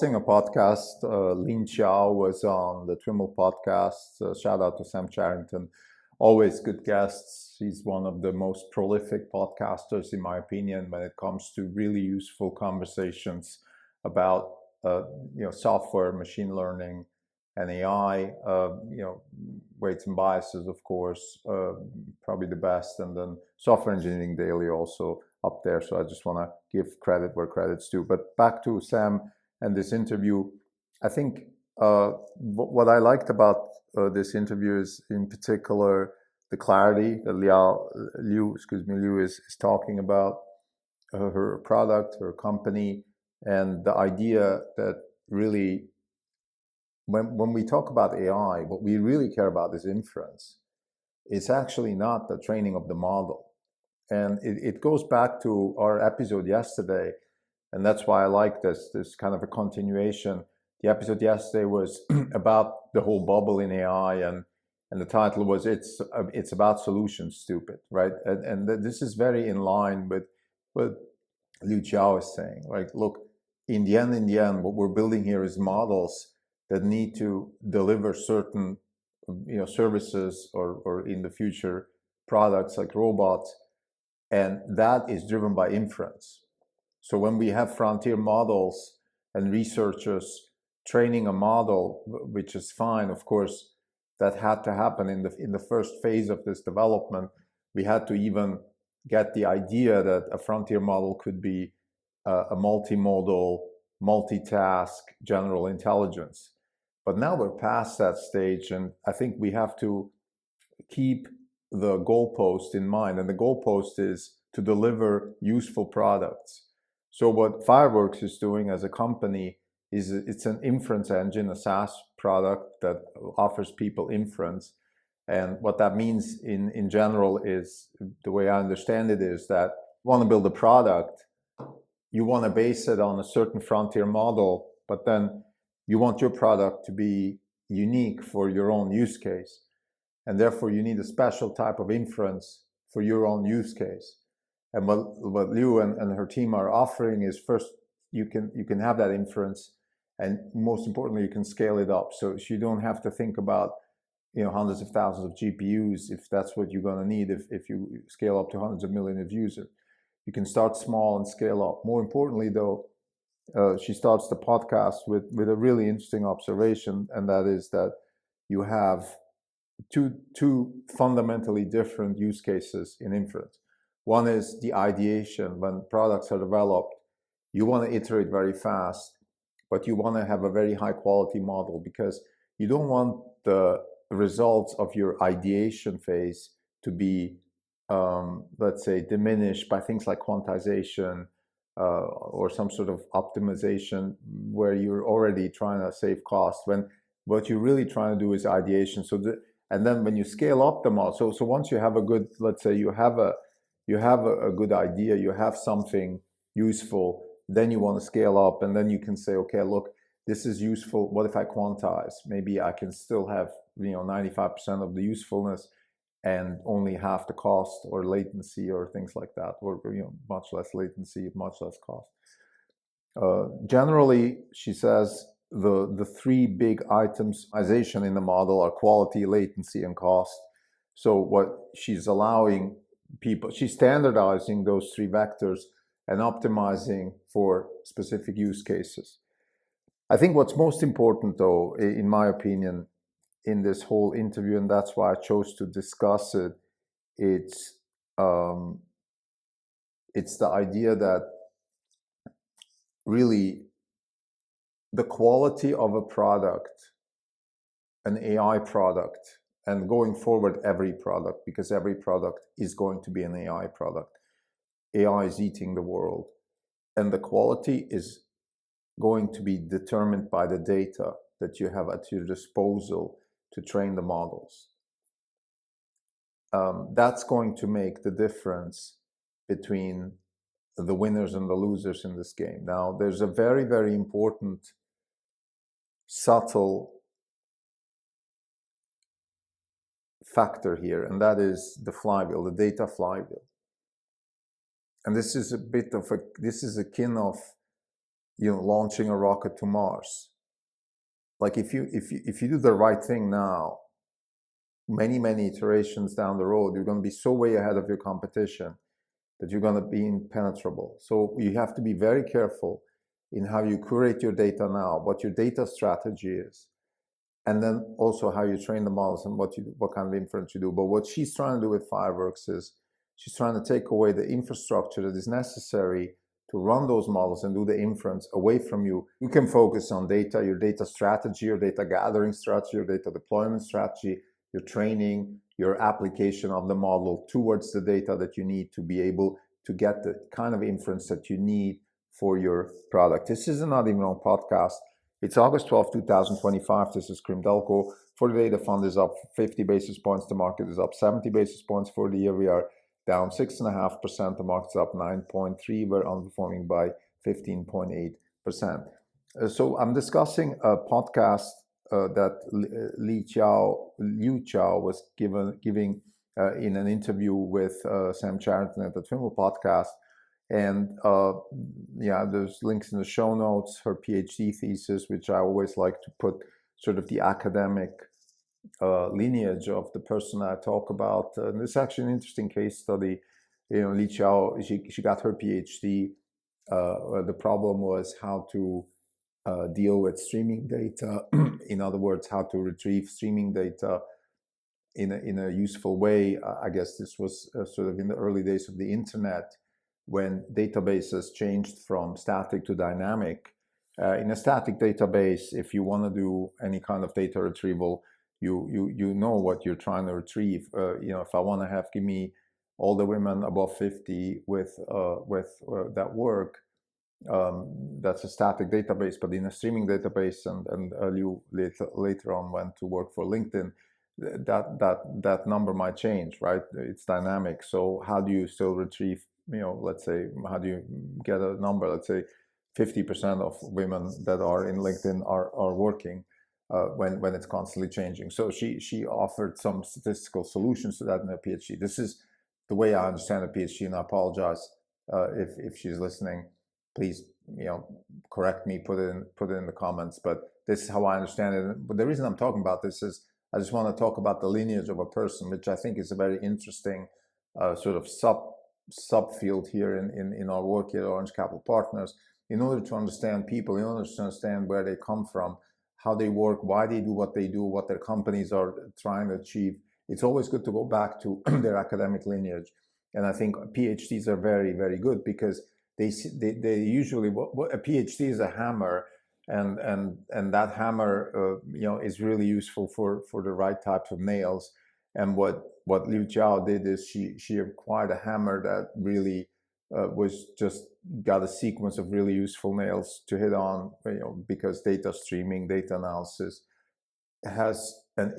A podcast. Lin Qiao was on the TWIML podcast. Shout out to Sam Charrington. Always good guests. He's one of the most prolific podcasters, in my opinion, when it comes to really useful conversations about software, machine learning, and AI. Weights and biases, of course, probably the best, and then Software Engineering Daily also up there. So I just want to give credit where credit's due. But back to Sam and this interview. I think what I liked about this interview is, in particular, the clarity that Liu is talking about her product, her company, and the idea that really, when we talk about AI, what we really care about is inference. It's actually not the training of the model. And it goes back to our episode yesterday, and that's why I like this kind of a continuation. The episode yesterday was about the whole bubble in AI, and the title was it's about solutions, stupid, right? And this is very in line with what Liu Qiao is saying. Like, look, in the end, what we're building here is models that need to deliver certain services or in the future products like robots, and that is driven by inference. So when we have frontier models and researchers training a model, which is fine, of course, that had to happen in the first phase of this development. We had to even get the idea that a frontier model could be a multimodal, multitask general intelligence. But now we're past that stage, and I think we have to keep the goalpost in mind. And the goalpost is to deliver useful products. So what Fireworks is doing as a company is it's an inference engine, a SaaS product that offers people inference. And what that means in general is, the way I understand it, is that you want to build a product, you want to base it on a certain frontier model, but then you want your product to be unique for your own use case. And therefore you need a special type of inference for your own use case. And what Liu and her team are offering is, first, you can have that inference, and most importantly, you can scale it up. So you don't have to think about hundreds of thousands of GPUs if that's what you're going to need if you scale up to hundreds of millions of users. You can start small and scale up. More importantly, though, she starts the podcast with a really interesting observation, and that is that you have two fundamentally different use cases in inference. One is the ideation. When products are developed, you want to iterate very fast, but you want to have a very high quality model, because you don't want the results of your ideation phase to be, let's say, diminished by things like quantization or some sort of optimization where you're already trying to save cost, when what you're really trying to do is ideation. And then when you scale up the model, so once you have a good, let's say you have a good idea, you have something useful, then you want to scale up, and then you can say, okay, look, this is useful. What if I quantize? Maybe I can still have 95% of the usefulness and only half the cost or latency or things like that, or much less latency, much less cost. Generally, she says, the three big items in the model are quality, latency, and cost. So what she's allowing people, she's standardizing those three vectors and optimizing for specific use cases. I think what's most important, though, in my opinion, in this whole interview, and that's why I chose to discuss it, it's the idea that really the quality of a product, an AI product, and going forward every product, because every product is going to be an AI product. AI is eating the world, and the quality is going to be determined by the data that you have at your disposal to train the models. That's going to make the difference between the winners and the losers in this game. Now, there's a very, very important, subtle factor here, and that is the flywheel, the data flywheel. And this is akin of launching a rocket to Mars. Like if you do the right thing now, many iterations down the road, you're going to be so way ahead of your competition that you're going to be impenetrable. So you have to be very careful in how you curate your data now, what your data strategy is, and then also how you train the models and what kind of inference you do. But what she's trying to do with Fireworks is she's trying to take away the infrastructure that is necessary to run those models and do the inference away from you. You can focus on data, your data strategy, your data gathering strategy, your data deployment strategy, your training, your application of the model towards the data that you need to be able to get the kind of inference that you need for your product. This is Not Even On podcast. It's August 12, 2025. This is Krim Delco. For today, the fund is up 50 basis points. The market is up 70 basis points. For the year, we are down 6.5%. The market's up 9.3%. We're underperforming by 15.8%. So I'm discussing a podcast that Liu Qiao was giving in an interview with Sam Charrington at the TWIML podcast. And yeah, there's links in the show notes, her PhD thesis, which I always like to put sort of the academic lineage of the person I talk about. And it's actually an interesting case study. Li Qiao, she got her PhD. The problem was how to deal with streaming data. In other words, how to retrieve streaming data in a useful way. I guess this was sort of in the early days of the internet, when databases changed from static to dynamic. In a static database, if you want to do any kind of data retrieval, you know what you're trying to retrieve. If I want to give me all the women above 50 with that work, that's a static database. But in a streaming database, and Liu later on went to work for LinkedIn, that number might change, right? It's dynamic. So how do you still retrieve, let's say, how do you get a number? Let's say 50% of women that are in LinkedIn are working when it's constantly changing. So she offered some statistical solutions to that in her PhD. This is the way I understand the PhD, and I apologize if she's listening. Please, correct me, put it in the comments. But this is how I understand it. But the reason I'm talking about this is I just want to talk about the lineage of a person, which I think is a very interesting sort of subfield here in our work here at Orange Capital Partners. In order to understand people, in order to understand where they come from, how they work, why they do, what their companies are trying to achieve, it's always good to go back to their academic lineage. And I think PhDs are very, very good, because they usually, what a PhD is a hammer. And that hammer, is really useful for the right types of nails. And what Liu Qiao did is she acquired a hammer that really was just got a sequence of really useful nails to hit on, because data streaming, data analysis has been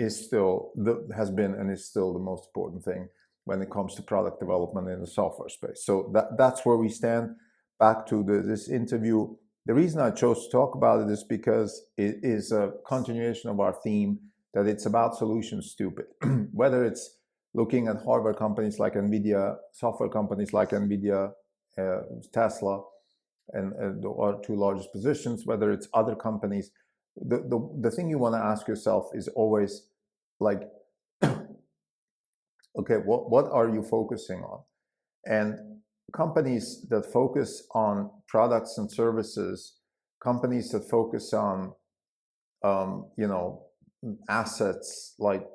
and is still the most important thing when it comes to product development in the software space. So that's where we stand. Back to this interview. The reason I chose to talk about it is because it is a continuation of our theme that it's about solutions stupid. Whether it's looking at hardware companies like NVIDIA, software companies like NVIDIA, Tesla, and our two largest positions, whether it's other companies, the thing you want to ask yourself is always like, okay, what are you focusing on? And companies that focus on products and services, companies that focus on, assets like,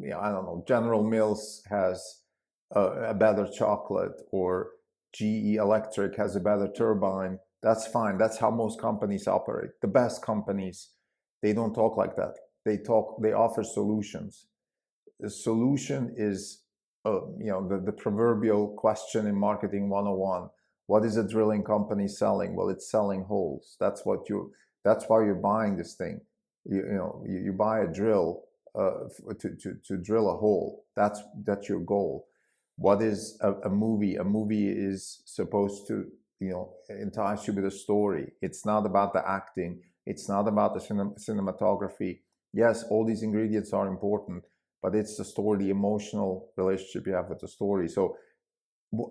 I don't know, General Mills has a better chocolate, or GE Electric has a better turbine. That's fine. That's how most companies operate. The best companies, they don't talk like that. They offer solutions. The solution is, the proverbial question in marketing 101. What is a drilling company selling? Well, it's selling holes. That's why you're buying this thing. You buy a drill to drill a hole. That's your goal. What is a movie? A movie is supposed to, entice you with a story. It's not about the acting. It's not about the cinematography. Yes, all these ingredients are important, but it's the story, the emotional relationship you have with the story. So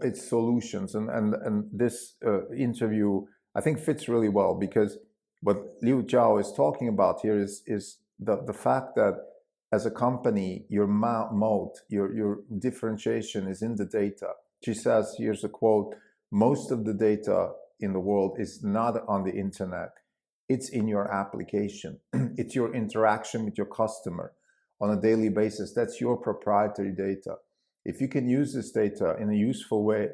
it's solutions. And this interview, I think fits really well, because what Liu Qiao is talking about here is the fact that as a company, your moat, your differentiation is in the data. She says, here's a quote, most of the data in the world is not on the internet. It's in your application. It's your interaction with your customer on a daily basis. That's your proprietary data. If you can use this data in a useful way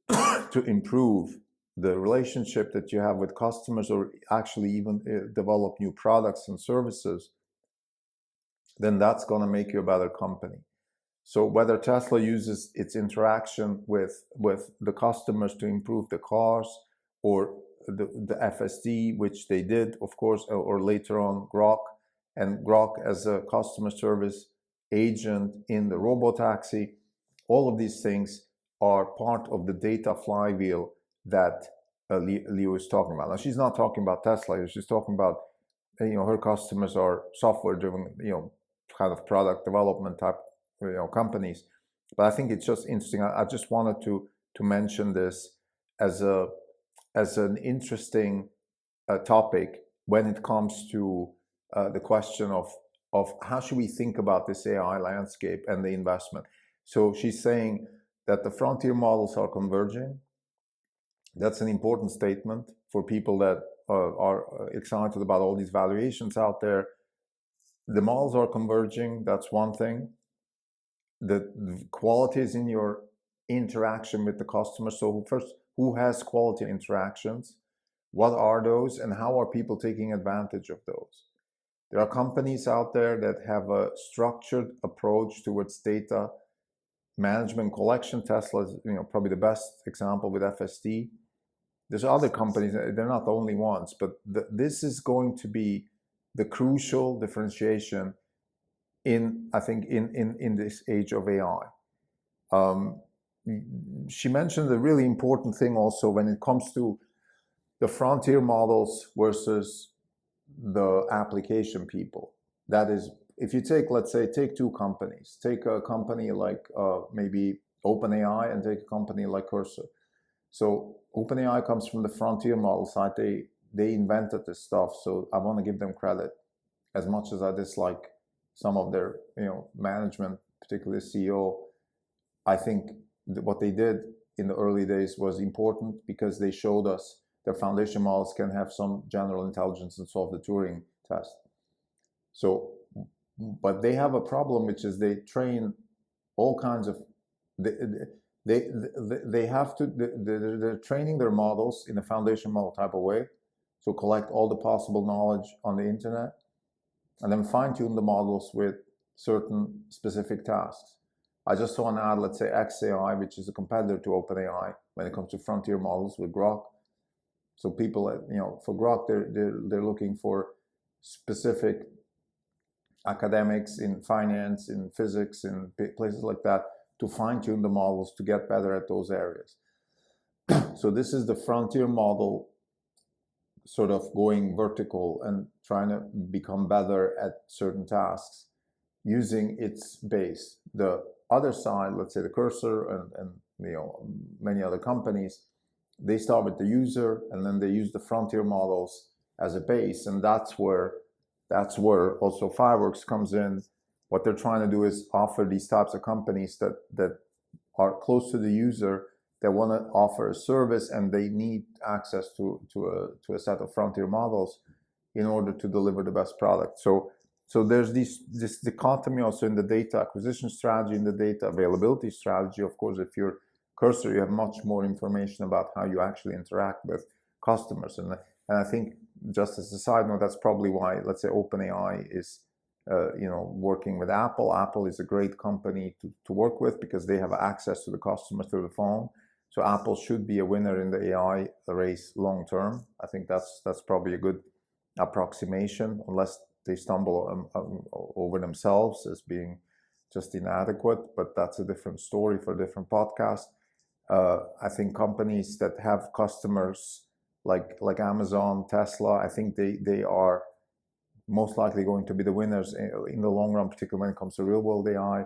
to improve the relationship that you have with customers, or actually even develop new products and services, then that's going to make you a better company. So whether Tesla uses its interaction with the customers to improve the cars, or the FSD, which they did, of course, or later on Grok, and Grok as a customer service agent in the robotaxi, all of these things are part of the data flywheel that Leo is talking about. Now, she's not talking about Tesla. She's talking about, her customers are software-driven, kind of product development type, companies. But I think it's just interesting. I just wanted to mention this as an interesting topic when it comes to the question of how should we think about this AI landscape and the investment. So she's saying that the frontier models are converging. That's an important statement for people that are excited about all these valuations out there. The models are converging. That's one thing. The quality is in your interaction with the customer. So first, who has quality interactions? What are those, and how are people taking advantage of those? There are companies out there that have a structured approach towards data management collection. Tesla is, probably the best example with FSD. There's other companies, they're not the only ones, but this is going to be the crucial differentiation I think in this age of AI. She mentioned a really important thing also when it comes to the frontier models versus the application people. That is, if you take two companies, take a company like maybe OpenAI, and take a company like Cursor. So OpenAI comes from the frontier model side. They invented this stuff, so I want to give them credit, as much as I dislike some of their management, particularly CEO. I think what they did in the early days was important, because they showed us their foundation models can have some general intelligence and solve the Turing test. So, but they have a problem, which is they train all kinds of, they have to, they're training their models in a foundation model type of way, so collect all the possible knowledge on the internet, and then fine-tune the models with certain specific tasks. I just saw an ad, let's say XAI, which is a competitor to OpenAI when it comes to frontier models with Grok. So people, for Grok, they're looking for specific academics in finance, in physics, in places like that, to fine-tune the models to get better at those areas. So this is the frontier model sort of going vertical and trying to become better at certain tasks using its base. The other side, let's say the Cursor and many other companies, they start with the user, and then they use the frontier models as a base, and that's where also Fireworks comes in. What they're trying to do is offer these types of companies that are close to the user, that want to offer a service, and they need access to a set of frontier models in order to deliver the best product. So there's this dichotomy also in the data acquisition strategy, in the data availability strategy. Of course, if you're Cursor, you have much more information about how you actually interact with customers. And I think, just as a side note, that's probably why, let's say, OpenAI is working with Apple. Apple is a great company to work with, because they have access to the customer through the phone. So Apple should be a winner in the AI race long term. I think that's probably a good approximation, unless they stumble over themselves as being just inadequate. But that's a different story for a different podcast. I think companies that have customers like Amazon, Tesla, I think they are most likely going to be the winners in the long run, particularly when it comes to real world AI.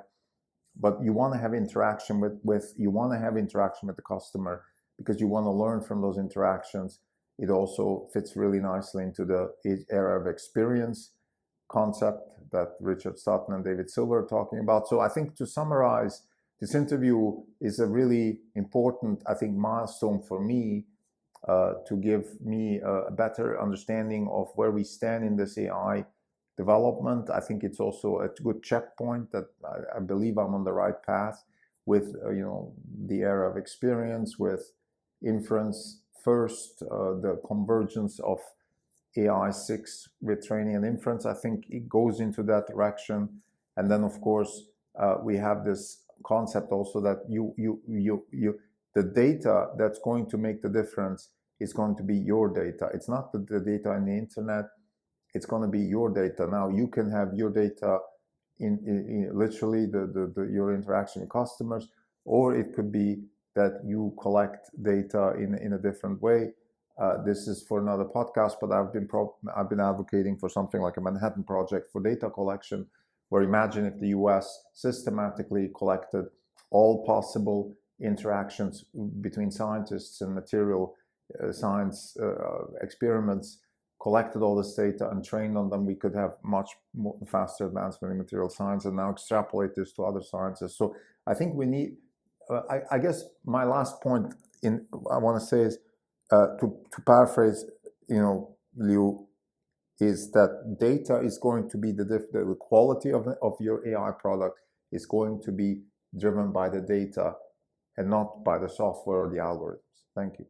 But you want to have interaction with the customer. because you want to learn from those interactions. It also fits really nicely into the era of experience concept that Richard Sutton and David Silver are talking about. So I think, to summarize, this interview is a really important, I think, milestone for me, to give me a better understanding of where we stand in this AI development. I think it's also a good checkpoint that I believe I'm on the right path with the era of experience, with inference first, the convergence of AI 6 with training and inference. I think it goes into that direction. And then, of course, we have this concept also that the data that's going to make the difference is going to be your data. It's not the data in the internet. It's going to be your data. Now, you can have your data in literally your interaction with customers, or it could be that you collect data in a different way. This is for another podcast, but I've been advocating for something like a Manhattan Project for data collection, where imagine if the US systematically collected all possible interactions between scientists and material science experiments, collected all this data and trained on them. We could have much more faster advancement in material science, and now extrapolate this to other sciences. So I think we need, I guess my last point I want to say is, to paraphrase, Liu, is that data is going to be the quality of your AI product is going to be driven by the data and not by the software or the algorithms. Thank you.